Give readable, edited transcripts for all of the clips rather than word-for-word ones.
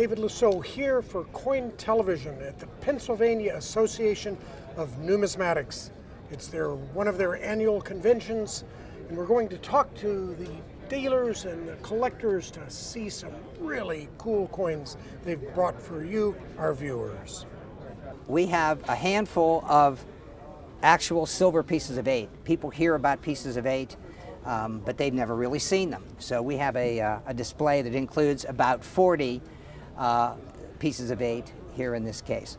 David Lisot here for CoinTelevision at the Pennsylvania Association of Numismatics. It's one of their annual conventions, and we're going to talk to the dealers and the collectors to see some really cool coins they've brought for you, our viewers. We have a handful of actual silver pieces of 8. People hear about pieces of 8, but they've never really seen them. So we have a display that includes about 40 pieces of 8 here in this case.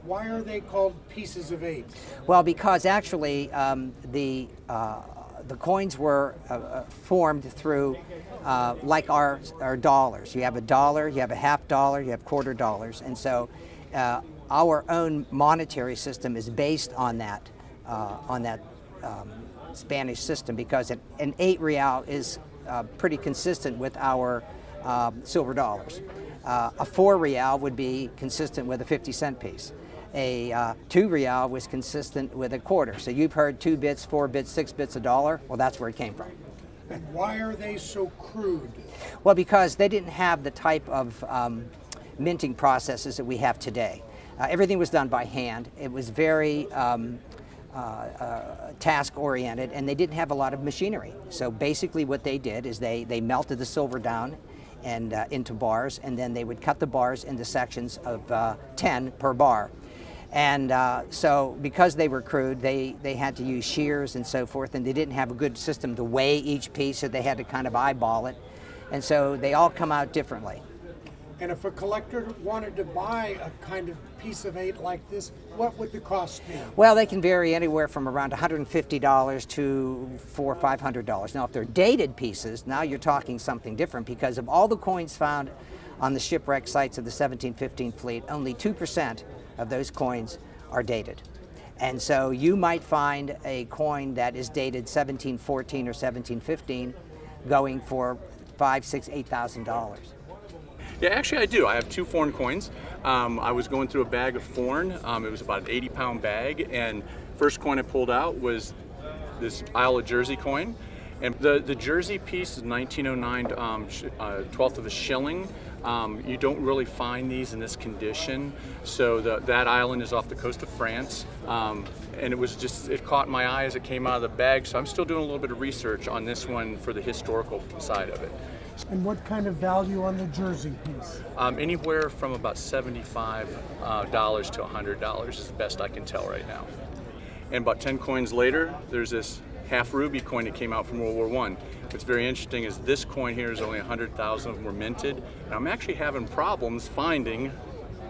Why are they called pieces of 8? Well, because actually the coins were formed through like our dollars. You have a dollar, you have a half dollar, you have quarter dollars, and so our own monetary system is based on that Spanish system, because an 8 real is pretty consistent with our silver dollars. A 4 real would be consistent with a 50-cent piece. A 2 real was consistent with a quarter. So you've heard 2 bits, 4 bits, 6 bits a dollar. Well, that's where it came from. And why are they so crude? Well, because they didn't have the type of minting processes that we have today. Everything was done by hand. It was very task-oriented, and they didn't have a lot of machinery. So basically what they did is they melted the silver down and into bars, and then they would cut the bars into sections of 10 per bar. And so because they were crude, they had to use shears and so forth, and they didn't have a good system to weigh each piece, so they had to kind of eyeball it. And so they all come out differently. And if a collector wanted to buy a kind of piece of 8 like this, what would the cost be? Well, they can vary anywhere from around $150 to $400 or $500. Now, if they're dated pieces, now you're talking something different, because of all the coins found on the shipwreck sites of the 1715 fleet, only 2% of those coins are dated. And so you might find a coin that is dated 1714 or 1715 going for $5,000, $6,000, $8,000. Yeah, actually I do. I have 2 foreign coins. I was going through a bag of foreign. It was about an 80-pound bag, and first coin I pulled out was this Isle of Jersey coin. And the Jersey piece is 1909 12th of a shilling. You don't really find these in this condition. So that island is off the coast of France. And it caught my eye as it came out of the bag. So I'm still doing a little bit of research on this one for the historical side of it. And what kind of value on the Jersey piece? Anywhere from about $75 to $100 is the best I can tell right now. And about 10 coins later, there's this half ruby coin that came out from World War I. What's very interesting is this coin here is only 100,000 of them were minted, and I'm actually having problems finding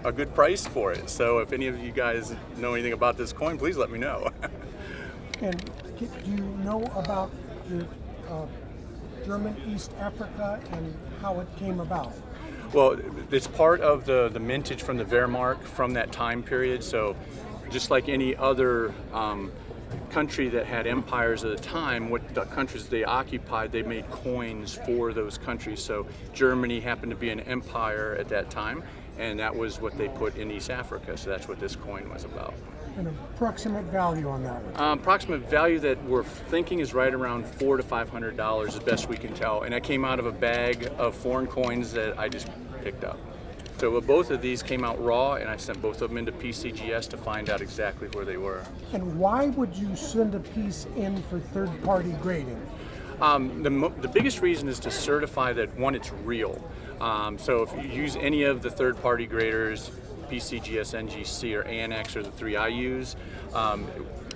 a good price for it. So if any of you guys know anything about this coin, please let me know. And do you know about the German East Africa and how it came about? Well, it's part of the mintage from the Wehrmacht from that time period. So just like any other country that had empires at the time, what the countries they occupied, they made coins for those countries. So Germany happened to be an empire at that time, and that was what they put in East Africa. So that's what this coin was about. An approximate value on that one? Approximate value that we're thinking is right around $400 to $500 as best we can tell. And that came out of a bag of foreign coins that I just picked up. So both of these came out raw, and I sent both of them into PCGS to find out exactly where they were. And why would you send a piece in for third-party grading? The biggest reason is to certify that, one, it's real. So if you use any of the third-party graders, PCGS, NGC, or ANX are the 3 I use,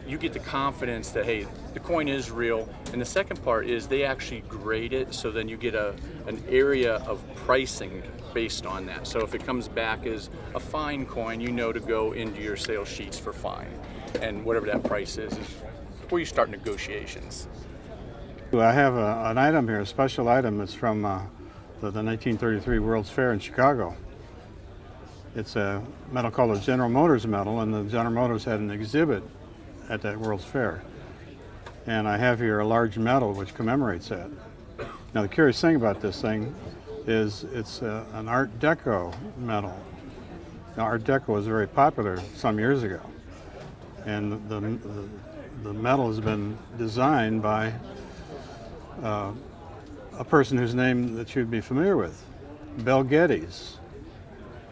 you get the confidence that, hey, the coin is real. And the second part is they actually grade it, so then you get an area of pricing based on that. So if it comes back as a fine coin, you know to go into your sales sheets for fine. And whatever that price is where you start negotiations. I have an item here, a special item. It's from the 1933 World's Fair in Chicago. It's a medal called the General Motors medal, and the General Motors had an exhibit at that World's Fair. And I have here a large medal which commemorates that. Now the curious thing about this thing is it's an Art Deco medal. Now Art Deco was very popular some years ago, and the medal has been designed by a person whose name that you'd be familiar with, Bell Geddes.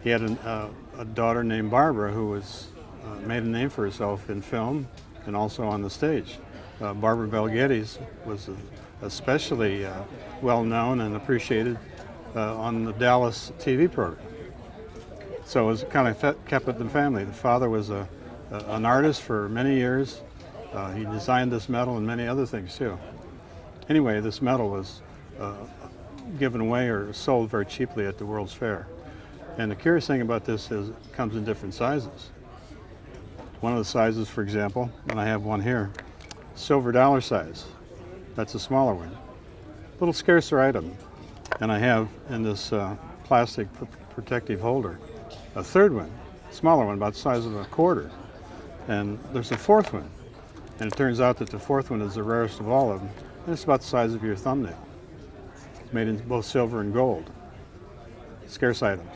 He had a daughter named Barbara who was made a name for herself in film and also on the stage. Barbara Bel Geddes was especially well known and appreciated on the Dallas TV program. So it was kind of kept with the family. The father was an artist for many years. He designed this medal and many other things too. Anyway, this medal was given away or sold very cheaply at the World's Fair. And the curious thing about this is it comes in different sizes. One of the sizes, for example, and I have one here, silver dollar size. That's a smaller one. A little scarcer item. And I have in this plastic protective holder a third one, smaller one, about the size of a quarter. And there's a fourth one. And it turns out that the fourth one is the rarest of all of them. And it's about the size of your thumbnail. It's made in both silver and gold. Scarce items.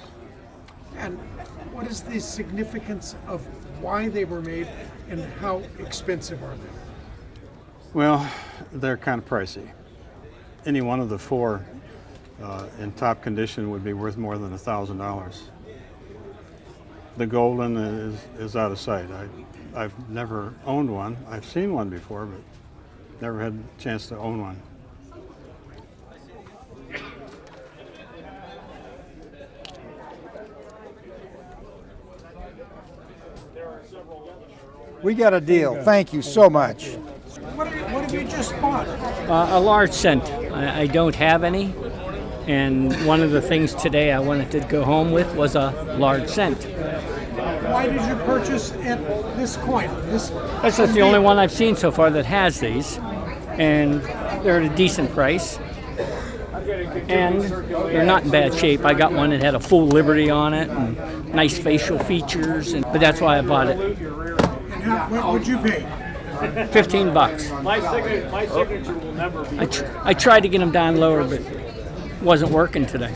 And what is the significance of why they were made and how expensive are they? Well, they're kind of pricey. Any one of the four in top condition would be worth more than $1,000. The golden is out of sight. I've never owned one. I've seen one before, but never had a chance to own one. We got a deal. Thank you so much. What have you just bought? A large cent. I don't have any, and one of the things today I wanted to go home with was a large cent. Why did you purchase this coin? That's just the only one I've seen so far that has these, and they're at a decent price, and they're not in bad shape. I got one that had a full Liberty on it and nice facial features, but that's why I bought it. And what would you pay? $15. My signature will never be. I tried to get them down lower, but wasn't working today.